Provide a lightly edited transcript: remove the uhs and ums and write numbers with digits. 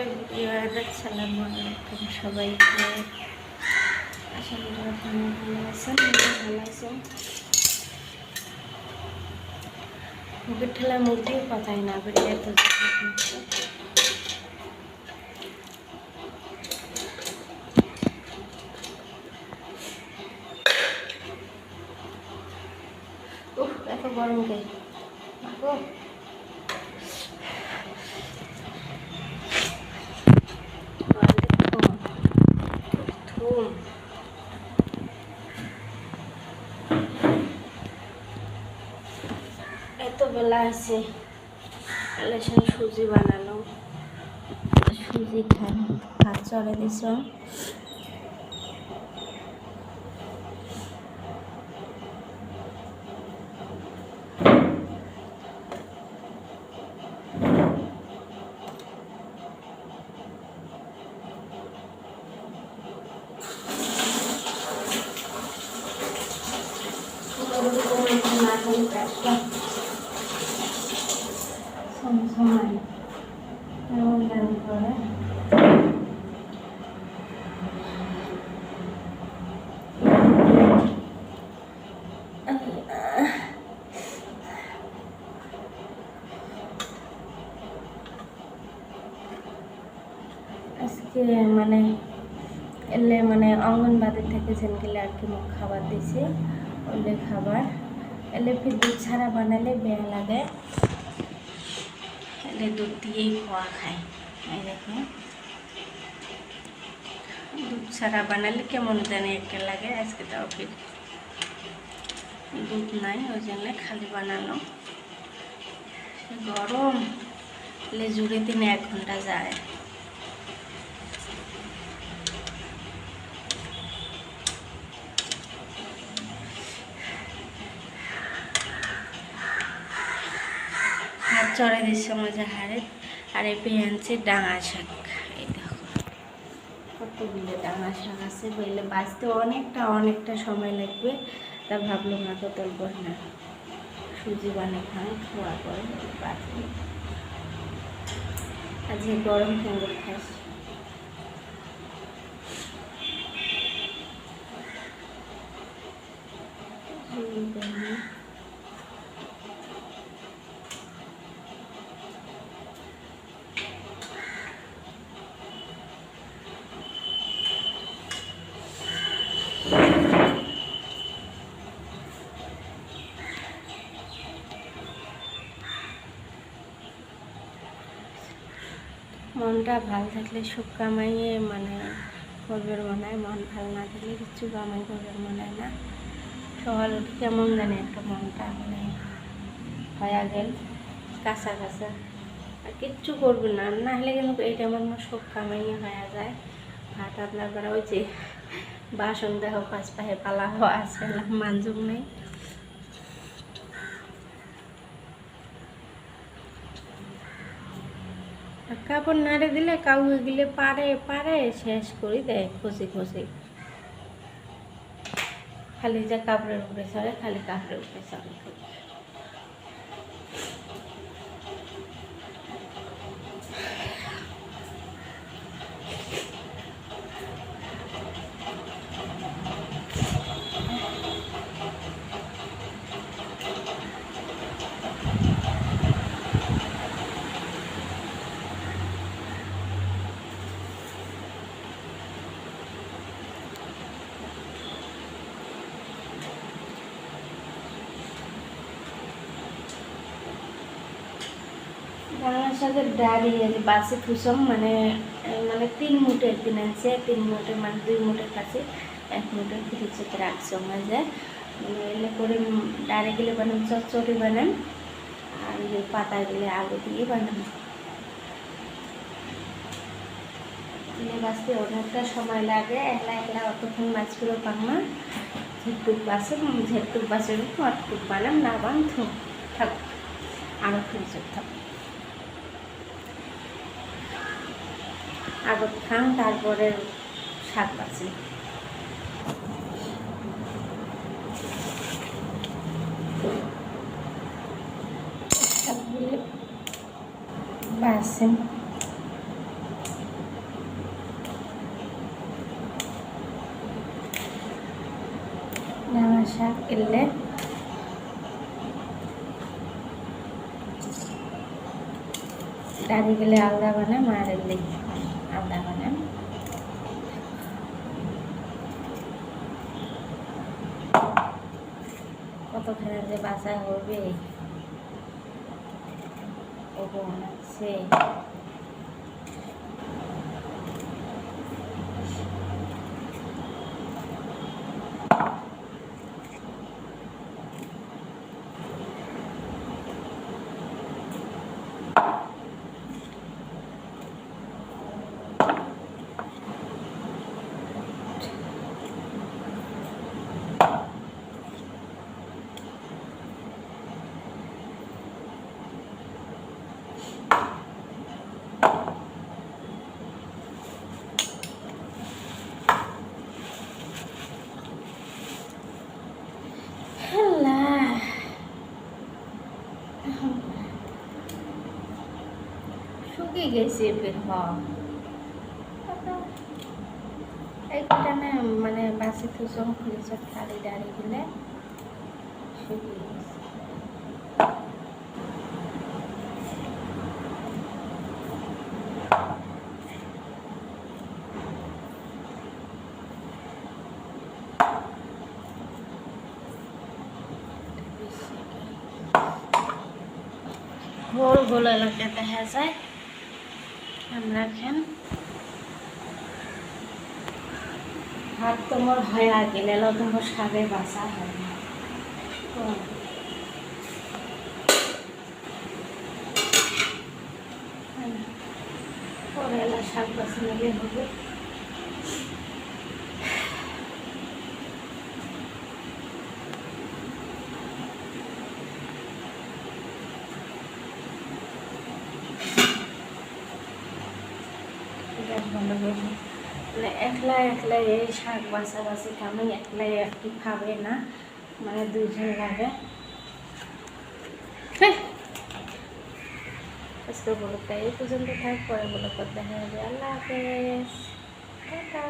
আসসালামু আলাইকুম সবাইকে। আশা করি আপনারা ভালো আছেন, ভালো আছেন। মুখের ঠেলায় মুখ দিয়ে কথাই না বেরিয়ে এত এত গরম গে এত বেলা আছে, এলেশন সুজি বানালো, সুজি খাই ভাত চড়ে দিছ। সময় এমন দাম করে আজকে এলে অঙ্গনবাড়ি থেকে গেলে আর কি মুখ খাবার দিছে, ওলে খাবার এলে ফির দুধ ছাড়া বানালে বেয়া লাগে, এলে দুধ দিয়েই খাওয়া খায়। এই দেখুন দুধ ছাড়া বানালে কেমন জানি একটা লাগে, আজকে তাও ফির দুধ নাই, ওই জন্য খালি বানানো। গরম এলে জুড়ে দিনে 1 ঘন্টা যায়। হাত চড়াই দিচ্ছে মজা হারে। আর এই পেঁয়াজে ডাঙা শাক, এই দেখো কতগুলো ডাঙা শাক আছে, বললে বাঁচতে অনেকটা সময় লাগবে। তা ভাবলাম না তো তুলব না, সুজি বানিয়ে খাই, খোয়া করে বাঁচবে। আজকে গরম ঠান্ডা খাস মনটা ভালো থাকলে সুখ কামাইয়ে করবের মনায়, মন ভালো না থাকলে কিচ্ছু কামাই করবের মনায় না। সকাল উঠে কেমন জানি একটা মনটা হয়ে গেল কাঁচা কাঁচা, আর কিচ্ছু করবে না, না হলে কিন্তু এইটা আমার সুখ কামাইয়ে হয়ে যায়। ভাত আপনার করা ওই যে বাসন দেখো 5 পায়ে পালা হওয়া আছে, মানজুম নেই। কাপড় নাড়ে দিলে কাউকে গেলে পারে শেষ করে দেয় খসে খালি যা কাপড়ের উপরে চড়ে, খালি কাপড়ের উপরে চড়ে। ডাঙার শাকের ডাড়ি বাসে খুশম 3 মুঠে দিন আনছে, 3 মুঠে 2 মুঠের কাছে 1 মুঠে ফ্রিজে রাখছে হয়ে যায়। এলে করে ডাড়ি গেলে বানান চচ্চড়ি বানান, আর পাতা গেলে আলু দিয়ে বানান। এলে বাঁচতে অনেকটা সময় লাগে, একলা অতক্ষণ মাছগুলো পাক না। ঝেটুক বাসের অটুক বানান না বান থাক আরও ফ্রিজে থাক আগত খান, তারপরে শাক বাছি। শাকগুলো বাছেন শাক কিনলে ডাড়ি গেলে আলাদা বানায়, মায়ের আলাদা বানায়। কতখানি যে বাসা হবে ওগো আছে। শুকিয়ে গেছে ফির এইটা না মানে বাসি তুষম ফ্রিজত খালি ডাড়ি দিলে শুকিয়ে গেছে। গোল গোল এলাকা দেখা যায়। আমরা এখন ভাত তোমার হয় আগে লেলো তোমার শাকে বাসা হয় না পরে এলা শাক বাসা নিলে হবে। মানে একলা একলা এই শাক বাছাবাছি আমি একলাই একটি খাবে না, মানে দুইজন লাগে। আজকে বলতে এই পর্যন্ত থাক, পরে বলে দেখা হবে। আল্লাহ হাফেজ, টাটা।